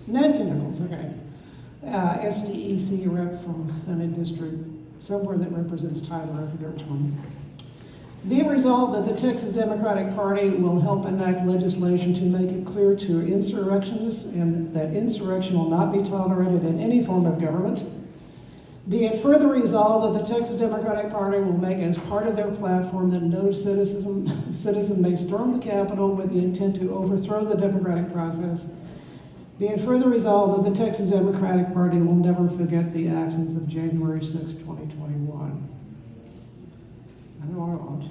Nancy Nichols, okay. SDEC rep from Senate District, somewhere that represents Tyler, I forget which one. Be it resolved that the Texas Democratic Party will help enact legislation to make it clear to insurrectionists and that insurrection will not be tolerated in any form of government. Be it further resolved that the Texas Democratic Party will make as part of their platform that no citizen may storm the Capitol with the intent to overthrow the democratic process. Be it further resolved that the Texas Democratic Party will never forget the actions of January 6, 2021. I know I won't.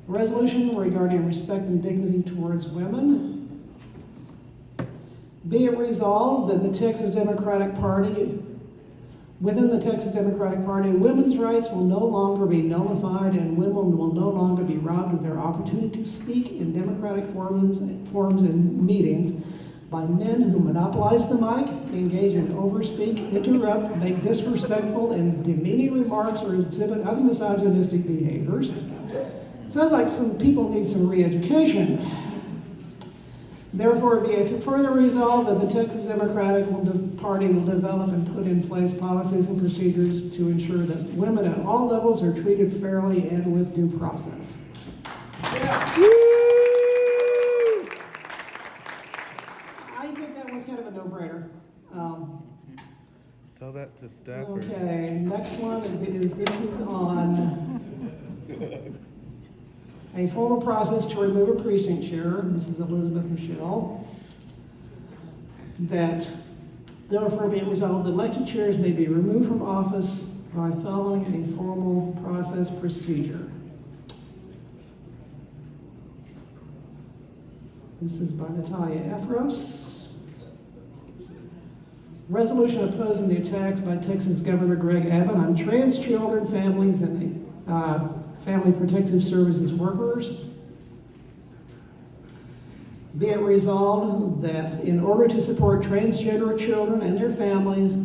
Resolution regarding respect and dignity towards women. Be it resolved that the Texas Democratic Party, within the Texas Democratic Party, women's rights will no longer be nullified and women will no longer be robbed of their opportunity to speak in democratic forums and meetings by men who monopolize the mic, engage in overspeak, interrupt, make disrespectful and demeaning remarks, or exhibit other misogynistic behaviors. Sounds like some people need some re-education. Therefore, be it further resolved that the Texas Democratic Party will develop and put in place policies and procedures to ensure that women at all levels are treated fairly and with due process. Yeah. I think that one's kind of a no-brainer. Tell that to Stafford. Okay, next one is on a formal process to remove a precinct chair. This is Elizabeth Michelle. That therefore be it resolved that elected chairs may be removed from office by following a formal process procedure. This is by Natalia Efros. Resolution opposing the attacks by Texas Governor Greg Abbott on trans children, families, and Family Protective Services workers. Be it resolved that in order to support transgender children and their families,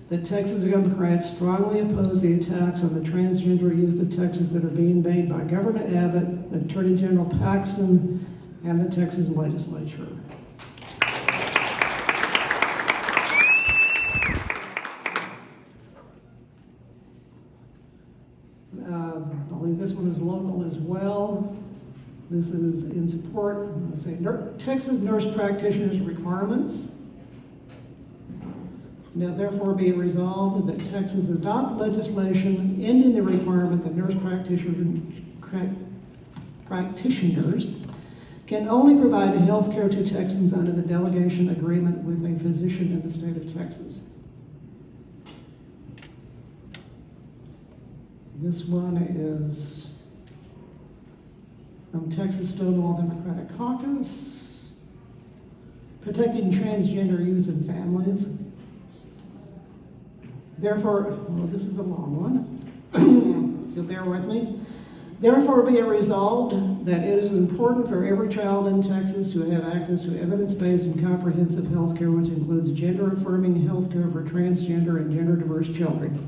the Texas Democrats strongly oppose the attacks on the transgender youth of Texas that are being made by Governor Abbott, Attorney General Paxton, and the Texas legislature. I believe this one is local as well. This is in support, let's say, Texas nurse practitioners requirements. Now therefore be it resolved that Texas adopt legislation ending the requirement that nurse practitioners can only provide health care to Texans under the delegation agreement with a physician in the state of Texas. This one is from Texas Stonewall Democratic Caucus, protecting transgender youth and families. Therefore, well, this is a long one, you'll bear with me. Therefore be it resolved that it is important for every child in Texas to have access to evidence-based and comprehensive health care, which includes gender-affirming health care for transgender and gender-diverse children.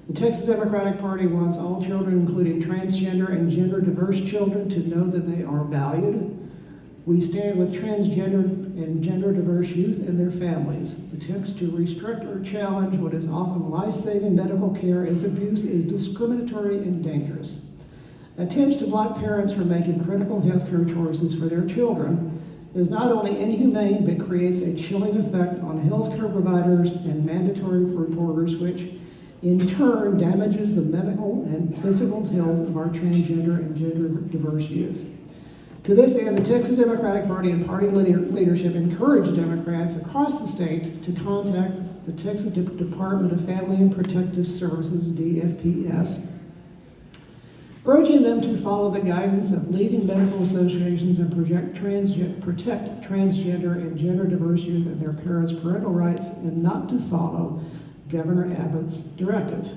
The Texas Democratic Party wants all children, including transgender and gender-diverse children, to know that they are valued. We stand with transgender and gender-diverse youth and their families. Attempts to restrict or challenge what is often life-saving medical care as abuse is discriminatory and dangerous. Attempts to block parents from making critical health care choices for their children is not only inhumane, but creates a chilling effect on healthcare providers and mandatory reporters, which in turn damages the medical and physical health of our transgender and gender-diverse youth. To this end, the Texas Democratic Party and party leadership encourage Democrats across the state to contact the Texas Department of Family and Protective Services, DFPS, urging them to follow the guidance of leading medical associations and protect transgender and gender-diverse youth and their parents' parental rights, and not to follow Governor Abbott's directive.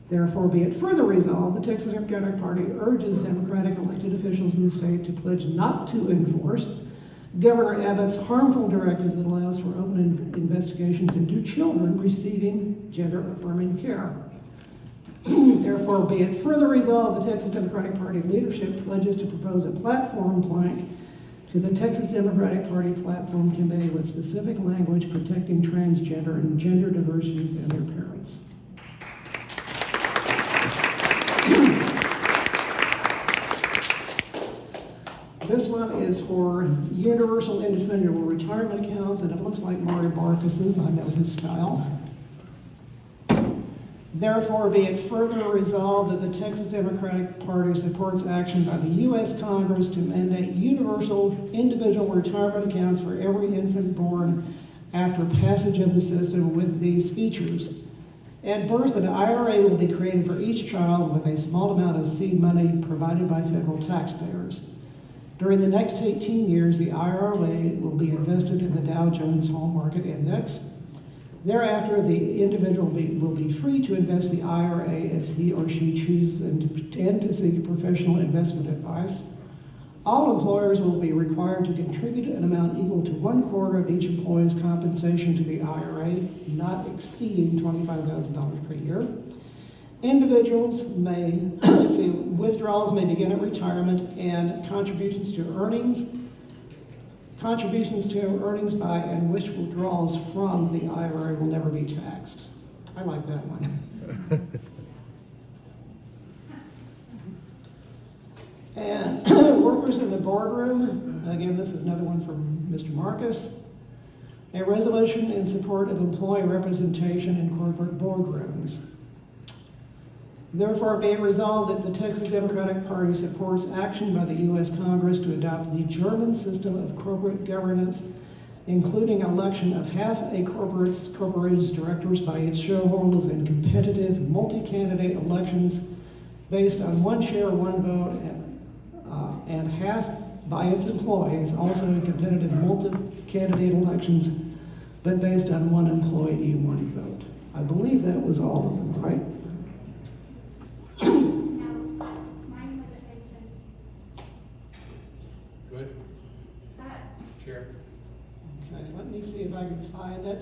Therefore, be it further resolved, the Texas Democratic Party urges Democratic elected officials in the state to pledge not to enforce Governor Abbott's harmful directive that allows for open investigations into children receiving gender-affirming care. Therefore, be it further resolved, the Texas Democratic Party leadership pledges to propose a platform plank to the Texas Democratic Party Platform Committee with specific language protecting transgender and gender diversity and their parents. This one is for universal individual retirement accounts, and it looks like Maury Barkison's. I know his style. Therefore, be it further resolved that the Texas Democratic Party supports action by the U.S. Congress to mandate universal individual retirement accounts for every infant born after passage of the system with these features. At birth, an IRA will be created for each child with a small amount of seed money provided by federal taxpayers. During the next 18 years, the IRA will be invested in the Dow Jones Home Market Index. Thereafter, the individual will be free to invest the IRA as he or she chooses and to seek professional investment advice. All employers will be required to contribute an amount equal to 1/4 of each employee's compensation to the IRA, not exceeding $25,000 per year. Individuals may, withdrawals may begin at retirement, and contributions to earnings by and which withdrawals from the IRA will never be taxed. I like that one. And workers in the boardroom, again, this is another one from Mr. Marcus. A resolution in support of employee representation in corporate boardrooms. Therefore, be it resolved that the Texas Democratic Party supports action by the U.S. Congress to adopt the German system of corporate governance, including election of half a corporation's directors by its shareholders in competitive multi-candidate elections based on 1 share, 1 vote, and half by its employees, also in competitive multi-candidate elections, but based on 1 employee, 1 vote. I believe that was all of them, right? Good. Chair. Okay, let me see if I can find it.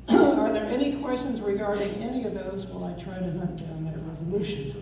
Are there any questions regarding any of those while I try to hunt down that resolution?